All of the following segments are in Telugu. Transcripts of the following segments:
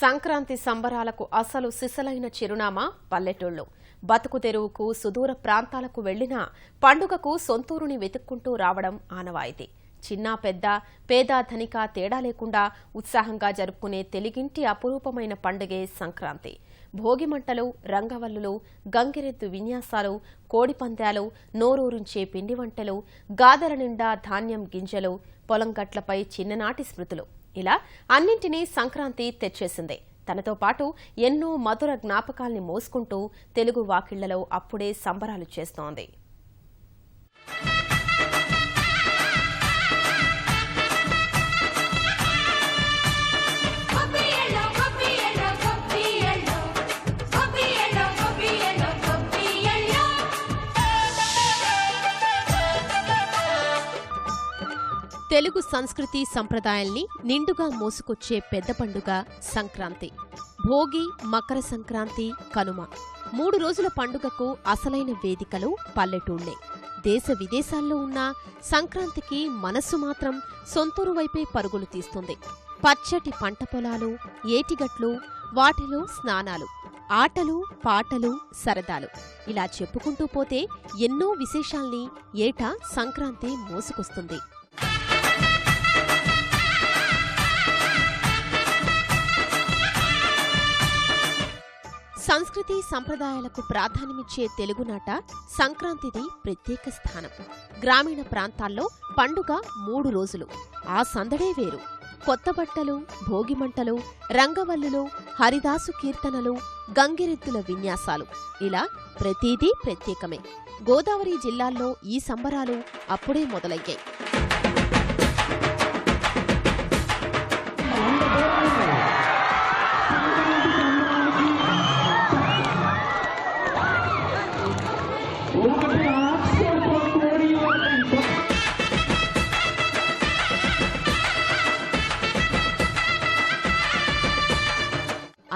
సంక్రాంతి సంబరాలకు అసలు సిసలైన చిరునామా పల్లెటూళ్లు. బతుకు తెరువుకు సుదూర ప్రాంతాలకు వెళ్లినా పండుగకు సొంతూరుని వెతుక్కుంటూ రావడం ఆనవాయితీ. చిన్న పెద్ద, పేద ధనిక తేడా లేకుండా ఉత్సాహంగా జరుపుకునే తెలుగింటి అపురూపమైన పండుగే సంక్రాంతి. భోగిమంటలు, రంగవల్లులు, గంగిరెద్దు విన్యాసాలు, కోడిపందాలు, నోరూరించే పిండి వంటలు, గాదెల నిండా ధాన్యం గింజలు, పొలం గట్లపై చిన్ననాటి స్మృతులు, ఇలా అన్నింటినీ సంక్రాంతి తెచ్చేసిందే. తనతో పాటు ఎన్నో మధుర జ్ఞాపకాల్ని మోసుకుంటూ తెలుగు వాకిళ్లలో అప్పుడే సంబరాలు చేస్తోంది. తెలుగు సంస్కృతి సంప్రదాయాల్ని నిండుగా మోసుకొచ్చే పెద్ద పండుగ సంక్రాంతి. భోగి, మకర సంక్రాంతి, కనుమ 3 రోజుల పండుగకు అసలైన వేదికలు పల్లెటూళ్లే. దేశ విదేశాల్లో ఉన్న సంక్రాంతికి మనస్సు మాత్రం సొంతూరు వైపే పరుగులు తీస్తుంది. పచ్చటి పంట పొలాలు, ఏటిగట్లు, వాటిలో స్నానాలు, ఆటలు, పాటలు, సరదాలు, ఇలా చెప్పుకుంటూ పోతే ఎన్నో విశేషాల్ని ఏటా సంక్రాంతి మోసుకొస్తుంది. సంస్కృతి సంప్రదాయాలకు ప్రాధాన్యమిచ్చే తెలుగునాట సంక్రాంతిది ప్రత్యేక స్థానం. గ్రామీణ ప్రాంతాల్లో పండుగ 3 రోజులు. ఆ సందడే వేరు. కొత్త బట్టలు, భోగిమంటలు, రంగవల్లులు, హరిదాసు కీర్తనలు, గంగిరెద్దుల విన్యాసాలు, ఇలా ప్రతిదీ ప్రత్యేకమే. గోదావరి జిల్లాల్లో ఈ సంబరాలు అప్పుడే మొదలయ్యాయి.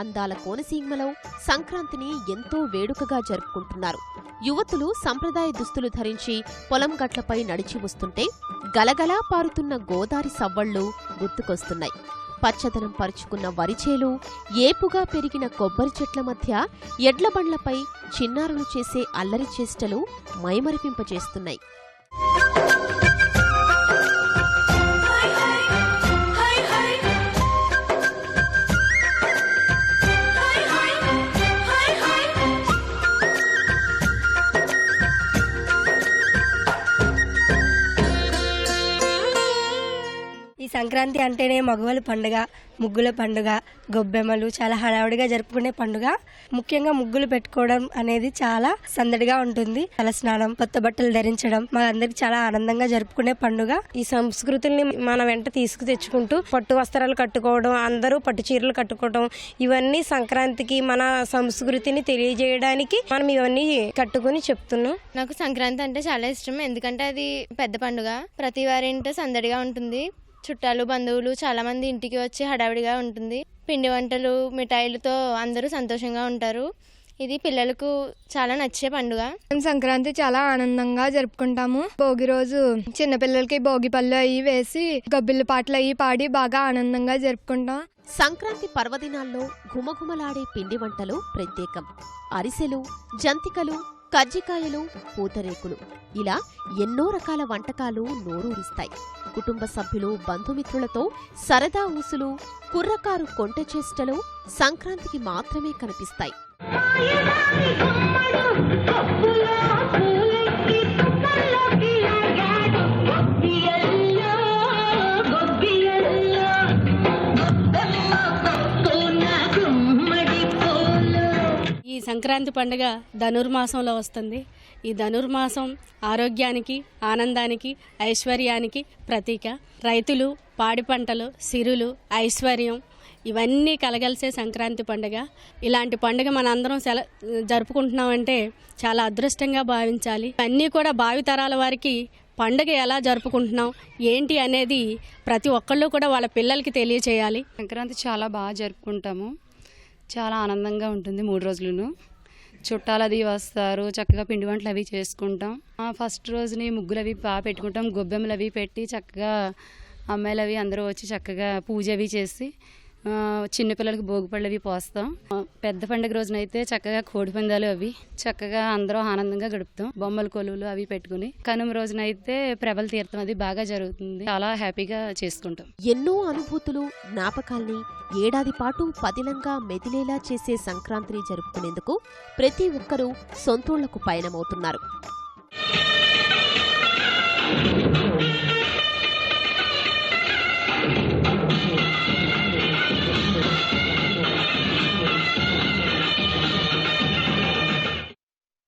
అందాల కోనసీమలో సంక్రాంతిని ఎంతో వేడుకగా జరుపుకుంటున్నారు. యువతులు సంప్రదాయ దుస్తులు ధరించి పొలం గట్లపై నడిచి వస్తుంటే గలగలా పారుతున్న గోదారి సవ్వళ్లు గుర్తుకొస్తున్నాయి. పచ్చదనం పరుచుకున్న వరిచేలు, ఏపుగా పెరిగిన కొబ్బరి చెట్ల మధ్య ఎడ్లబండ్లపై చిన్నారులు చేసే అల్లరి చేష్టలు మైమరిపింపచేస్తున్నాయి. ఈ సంక్రాంతి అంటేనే మగవాళ్ళ పండుగ, ముగ్గుల పండుగ, గొబ్బెమ్మలు, చాలా హడావుడిగా జరుపుకునే పండుగ. ముఖ్యంగా ముగ్గులు పెట్టుకోవడం అనేది చాలా సందడిగా ఉంటుంది. తలస్నానం, కొత్త బట్టలు ధరించడం మా అందరికి చాలా ఆనందంగా జరుపుకునే పండుగ. ఈ సంస్కృతుల్ని మన వెంట తీసుకు తెచ్చుకుంటూ పట్టు వస్త్రాలు కట్టుకోవడం, అందరూ పట్టు చీరలు కట్టుకోవడం, ఇవన్నీ సంక్రాంతికి మన సంస్కృతిని తెలియజేయడానికి మనం ఇవన్నీ కట్టుకుని చెప్తున్నాం. నాకు సంక్రాంతి అంటే చాలా ఇష్టం. ఎందుకంటే అది పెద్ద పండుగ. ప్రతి వారింటో సందడిగా ఉంటుంది. చుట్టాలు, బంధువులు చాలా మంది ఇంటికి వచ్చి హడావిడిగా ఉంటుంది. పిండి వంటలు, మిఠాయిలతో అందరూ సంతోషంగా ఉంటారు. ఇది పిల్లలకు చాలా నచ్చే పండుగ. సంక్రాంతి చాలా ఆనందంగా జరుపుకుంటాము. భోగి రోజు చిన్నపిల్లలకి భోగి పళ్ళు అవి వేసి గబ్బిళ్ళ పాటలు అవి పాడి బాగా ఆనందంగా జరుపుకుంటాం. సంక్రాంతి పర్వదినాల్లో ఘుమఘుమలాడే పిండి వంటలు ప్రత్యేకం. అరిసెలు, జంతికలు, కజ్జికాయలు, పూతరేకులు, ఇలా ఎన్నో రకాల వంటకాలు నోరూరిస్తాయి. కుటుంబ సభ్యులు, బంధుమిత్రులతో సరదా ఊసులు, కుర్రకారు కొంటె చేష్టలు సంక్రాంతికి మాత్రమే కనిపిస్తాయి. ఈ సంక్రాంతి పండుగ ధనుర్మాసంలో వస్తుంది. ఈ ధనుర్మాసం ఆరోగ్యానికి, ఆనందానికి, ఐశ్వర్యానికి ప్రతీక. రైతులు, పాడి పంటలు, సిరులు, ఐశ్వర్యం ఇవన్నీ కలగలిసే సంక్రాంతి పండుగ. ఇలాంటి పండుగ మనందరం జరుపుకుంటున్నామంటే చాలా అదృష్టంగా భావించాలి. అన్నీ కూడా భావితరాల వారికి పండుగ ఎలా జరుపుకుంటున్నాం ఏంటి అనేది ప్రతి ఒక్కళ్ళు కూడా వాళ్ళ పిల్లలకి తెలియచేయాలి. సంక్రాంతి చాలా బాగా జరుపుకుంటాము. చాలా ఆనందంగా ఉంటుంది. 3 రోజులను చుట్టాలు అది వస్తారు. చక్కగా పిండి వంటలు అవి చేసుకుంటాం. ఫస్ట్ రోజుని ముగ్గులు అవి బాగా పెట్టుకుంటాం. గొబ్బెమ్మలు అవి పెట్టి చక్కగా అమ్మాయిలు అవి అందరూ వచ్చి చక్కగా పూజ అవి చేసి చిన్నపిల్లలకి భోగిపళ్ళు అవి పోస్తాం. పెద్ద పండుగ రోజునైతే చక్కగా కోడి పందాలు అవి చక్కగా అందరూ ఆనందంగా గడుపుతాం. బొమ్మల కొలువులు అవి పెట్టుకుని. కనుమ రోజునైతే ప్రభల తీర్థం అది బాగా జరుగుతుంది. చాలా హ్యాపీగా చేసుకుంటాం. ఎన్నో అనుభూతులు, జ్ఞాపకాల్ని ఏడాది పాటు పదిలంగా మెదిలేలా చేసే సంక్రాంతిని జరుపుకునేందుకు ప్రతి ఒక్కరూ సొంతూళ్లకు పయనమవుతున్నారు.